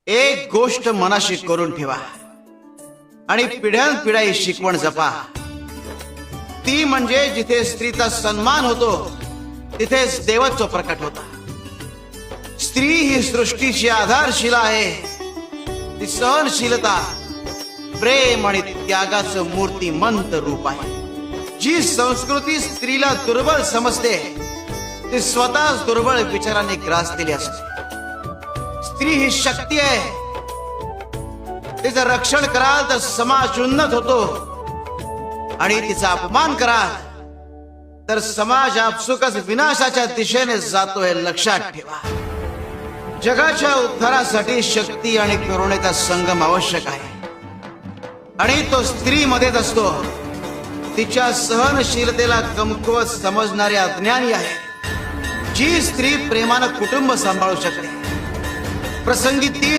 एक गोष्ट मनाशी करून ठेवा आणि पिढ्यानपिढ्या ही शिकवण जपा, ती म्हणजे जिथे स्त्रीचा सन्मान होतो तिथेच देवत्व प्रकट होता. स्त्री ही सृष्टीची आधारशिला आहे. ती सहनशीलता, प्रेम आणि त्यागाचं मूर्तिमंत रूप आहे. जी संस्कृती स्त्रीला दुर्बल समजते ती स्वतःच दुर्बळ विचाराने ग्रासलेली असते. स्त्री ही शक्ती आहे. तिचं रक्षण कराल तर समाज उन्नत होतो आणि तिचा अपमान कराल तर समाज आपसुकच विनाशाच्या दिशेने जातो हे लक्षात ठेवा. जगाच्या उद्धारासाठी शक्ती आणि करुणेचा संगम आवश्यक आहे आणि तो स्त्रीमध्येच असतो. तिच्या सहनशीलतेला कमकुवत समजणारे अज्ञानी आहे. जी स्त्री प्रेमानं कुटुंब सांभाळू शकते, प्रसंगी ती